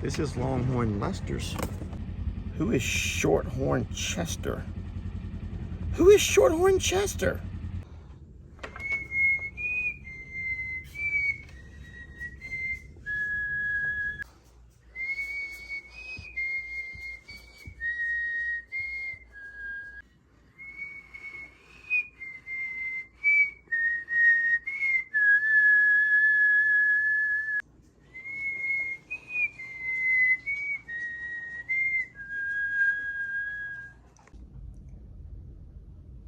This is Longhorn Lester's. Who is Shorthorn Chester? Who is Shorthorn Chester?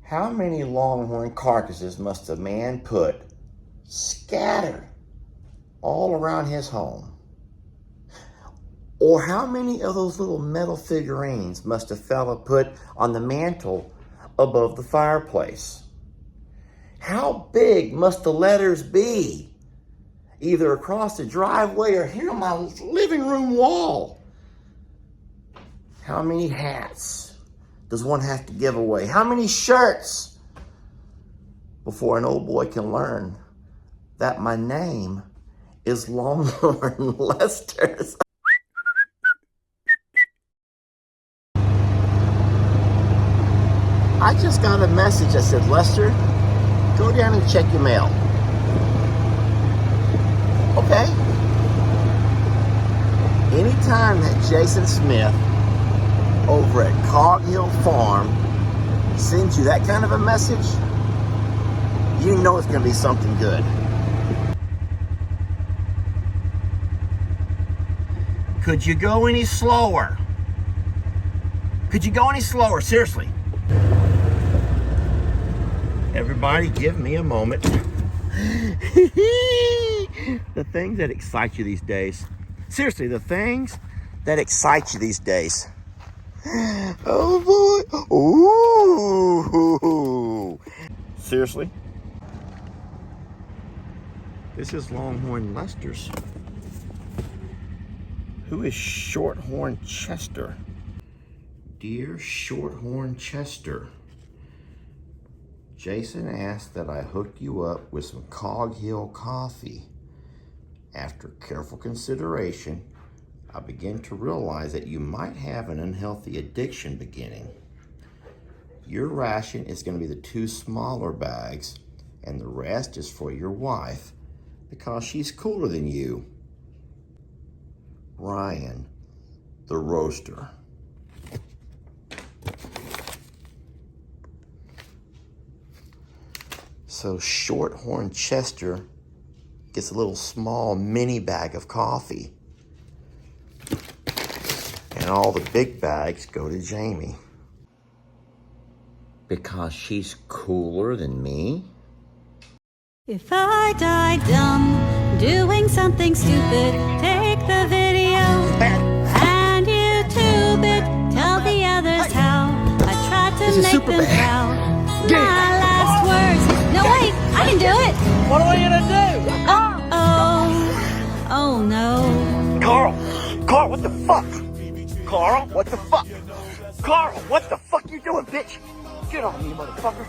How many longhorn carcasses must a man put scattered all around his home? Or how many of those little metal figurines must a fella put on the mantle above the fireplace? How big must the letters be, either across the driveway or here on my living room wall? How many hats does one have to give away? How many shirts before an old boy can learn that my name is Longhorn Lester's? I just got a message that said, Lester, go down and check your mail. Okay. Anytime that Jason Smith over at Cog Hill Farm sends you that kind of a message, you know it's going to be something good. Could you go any slower? Could you go any slower? Seriously. Everybody give me a moment. The things that excite you these days. Seriously, the things that excite you these days. Oh boy. Ooh. Seriously? This is Longhorn Lester's. Who is Shorthorn Chester? Dear Shorthorn Chester, Jason asked that I hook you up with some Cog Hill coffee. After careful consideration, I began to realize that you might have an unhealthy addiction beginning. Your ration is going to be the 2 smaller bags, and the rest is for your wife because she's cooler than you. Ryan, the roaster. So Shorthorn Chester gets a little small mini bag of coffee. And all the big bags go to Jamie. Because she's cooler than me? If I die dumb, doing something stupid, take the video and YouTube it. Tell the others how I tried to make them proud. My last words. No, wait, I can do it. What are you gonna do? Oh no. Carl, what the fuck? Carl, what the fuck? Carl, what the fuck you doing, bitch? Get off me, motherfucker.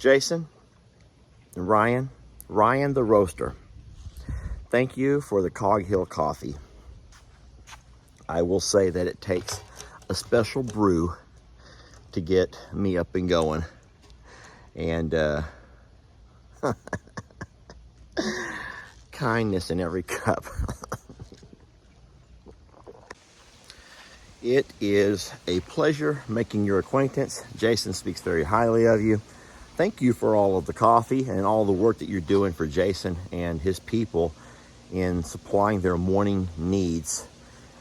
Jason and Ryan the roaster, thank you for the Cog Hill coffee. I will say that it takes a special brew to get me up and going. And kindness in every cup. It is a pleasure making your acquaintance. Jason speaks very highly of you. Thank you for all of the coffee and all the work that you're doing for Jason and his people in supplying their morning needs.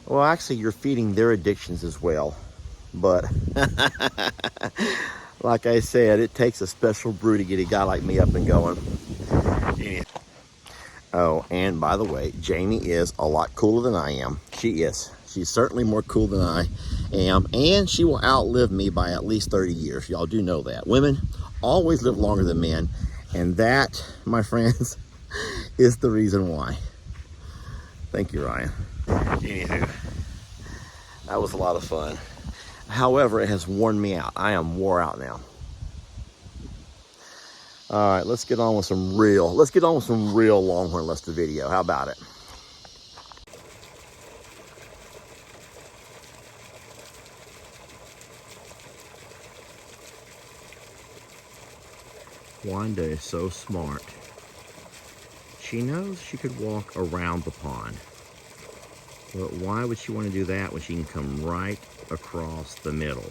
Well, actually, you're feeding their addictions as well. But like I said, it takes a special brew to get a guy like me up and going. Oh, and by the way, Jamie is a lot cooler than I am. She is. She's certainly more cool than I am, and she will outlive me by at least 30 years. Y'all do know that. Women always live longer than men, and that, my friends, is the reason why. Thank you, Ryan. Anywho, that was a lot of fun. However, it has worn me out. I am wore out now. All right, let's get on with some real Longhorn Lester video. How about it? Wanda is so smart. She knows she could walk around the pond. But why would she want to do that when she can come right across the middle?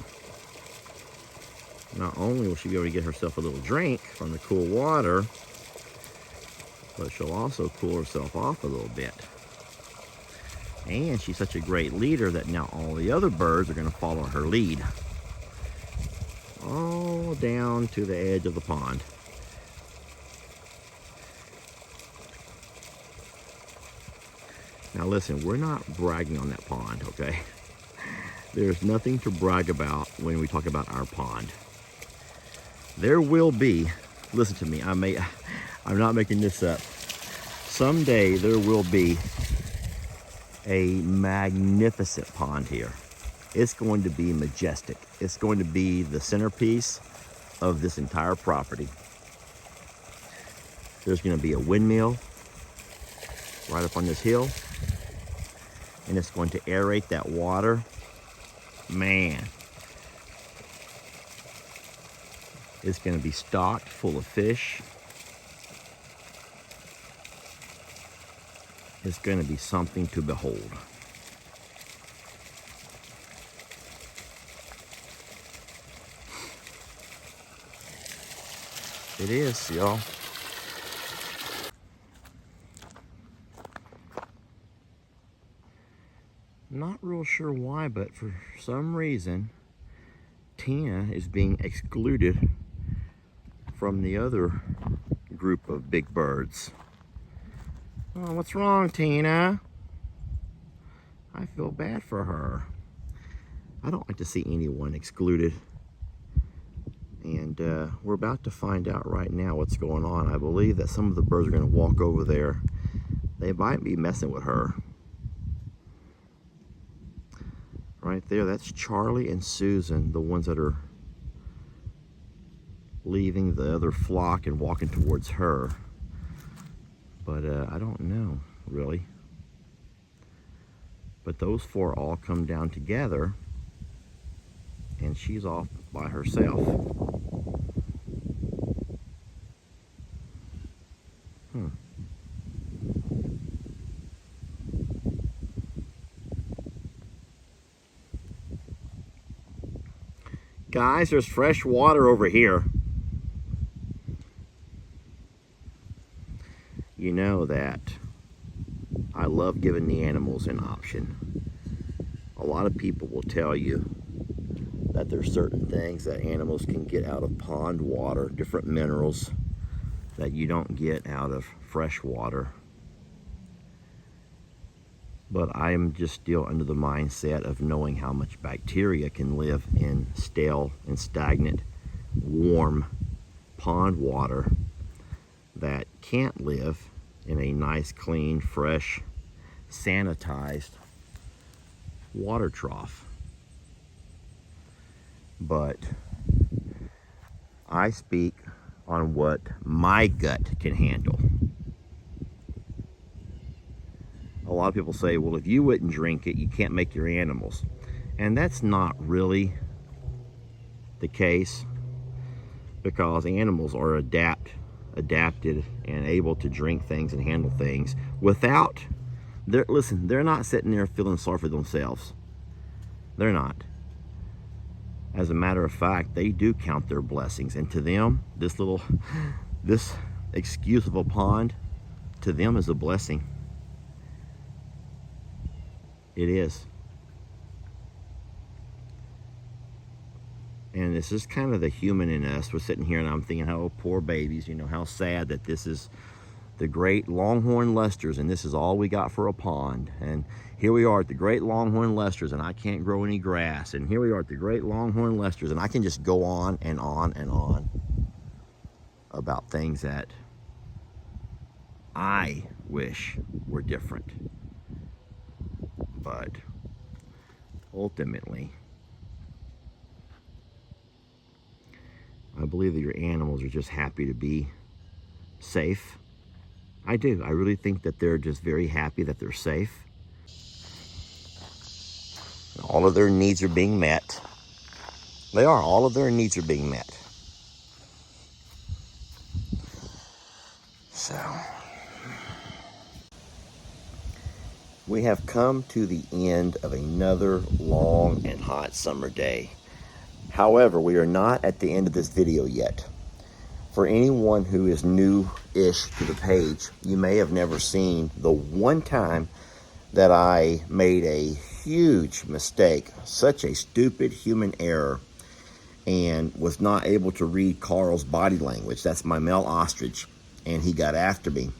Not only will she be able to get herself a little drink from the cool water, but she'll also cool herself off a little bit. And she's such a great leader that now all the other birds are going to follow her lead. All down to the edge of the pond. Now listen, we're not bragging on that pond, okay? There's nothing to brag about when we talk about our pond. There will be, listen to me, I'm not making this up. Someday there will be a magnificent pond here. It's going to be majestic. It's going to be the centerpiece of this entire property. There's going to be a windmill right up on this hill, and it's going to aerate that water. Man, it's going to be stocked full of fish. It's going to be something to behold. It is, y'all. Not real sure why, but for some reason, Tina is being excluded from the other group of big birds. Oh, what's wrong, Tina? I feel bad for her. I don't like to see anyone excluded. And we're about to find out right now what's going on. I believe that some of the birds are going to walk over there. They might be messing with her. Right there, that's Charlie and Susan, the ones that are leaving the other flock and walking towards her. But I don't know, really. But those four all come down together, and she's off by herself. Guys, there's fresh water over here. You know that I love giving the animals an option. A lot of people will tell you that there's certain things that animals can get out of pond water, different minerals that you don't get out of fresh water. But I am just still under the mindset of knowing how much bacteria can live in stale and stagnant, warm pond water that can't live in a nice, clean, fresh, sanitized water trough. But I speak on what my gut can handle. A lot of people say, well, if you wouldn't drink it, you can't make your animals. And that's not really the case, because animals are adapted and able to drink things and handle things without, they're not sitting there feeling sorry for themselves. They're not. As a matter of fact, they do count their blessings, and to them, this excuse of a pond, to them is a blessing. It is. And this is kind of the human in us. We're sitting here and I'm thinking, oh, poor babies, you know, how sad that this is the great Longhorn Lesters and this is all we got for a pond. And here we are at the great Longhorn Lesters and I can't grow any grass. And here we are at the great Longhorn Lesters and I can just go on and on and on about things that I wish were different. But ultimately, I believe that your animals are just happy to be safe. I do. I really think that they're just very happy that they're safe. All of their needs are being met. They are. All of their needs are being met. So, we have come to the end of another long and hot summer day. However, we are not at the end of this video yet. For anyone who is new-ish to the page, you may have never seen the one time that I made a huge mistake, such a stupid human error, and was not able to read Carl's body language. That's my male ostrich, and he got after me.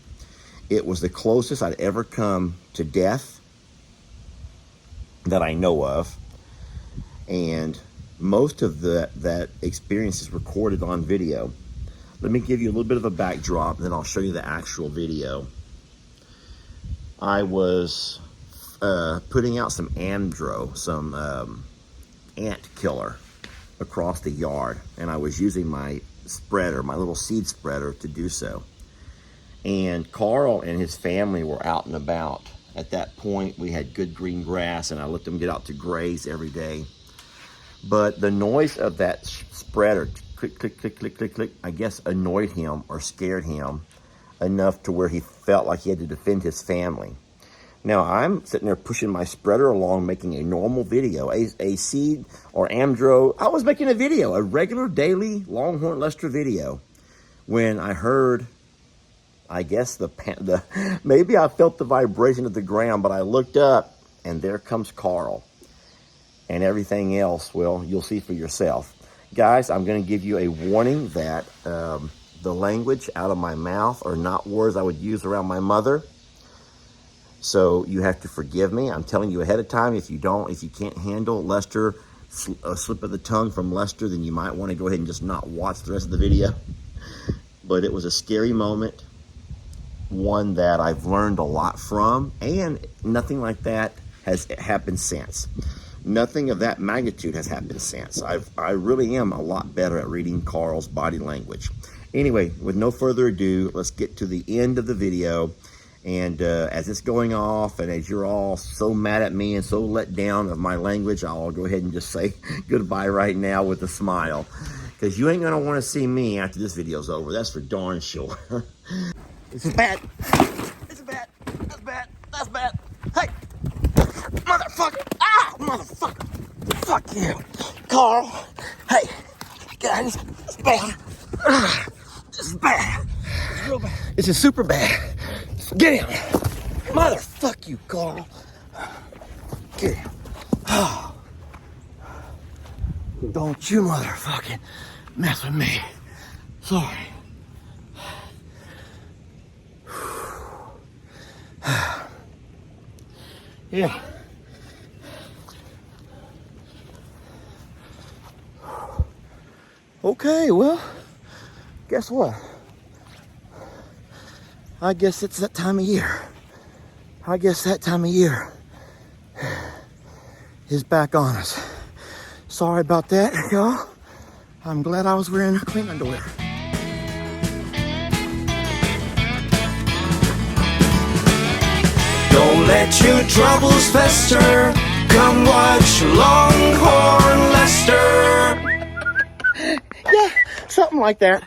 It was the closest I'd ever come to death that I know of, and most of that experience is recorded on video. Let me give you a little bit of a backdrop, and then I'll show you the actual video. I was putting out some Amdro, some ant killer, across the yard, and I was using my spreader, my little seed spreader, to do so. And Carl and his family were out and about. At that point, we had good green grass, and I let them get out to graze every day. But the noise of that spreader, click, click, click, click, click, click, I guess annoyed him or scared him enough to where he felt like he had to defend his family. Now, I'm sitting there pushing my spreader along, making a normal video, a seed or Amdro. I was making a video, a regular daily Longhorn Lester video, when I heard, I guess, maybe I felt the vibration of the ground, but I looked up, and there comes Carl. And everything else, well, you'll see for yourself. Guys, I'm going to give you a warning that the language out of my mouth are not words I would use around my mother. So you have to forgive me. I'm telling you ahead of time. If you can't handle Lester, a slip of the tongue from Lester, then you might want to go ahead and just not watch the rest of the video. But it was a scary moment. One that I've learned a lot from, and nothing like that has happened since. Nothing of that magnitude has happened since. I really am a lot better at reading Carl's body language. Anyway, with no further ado, let's get to the end of the video. And as it's going off, and as you're all so mad at me and so let down of my language, I'll go ahead and just say goodbye right now with a smile. Because you ain't going to want to see me after this video's over. That's for darn sure. This is bad. This is bad. That's bad. That's bad. Hey! Motherfucker! Ah! Motherfucker! Fuck you! Carl! Hey! Guys, it's bad. This is bad. It's real bad. This is super bad. Get him! Motherfuck you, Carl! Get him. Oh. Don't you motherfucking mess with me. Sorry. Yeah. Okay, well, guess what? I guess it's that time of year. I guess that time of year is back on us. Sorry about that, y'all. I'm glad I was wearing clean underwear. let your troubles fester. Come watch Longhorn Lester. Yeah, something like that.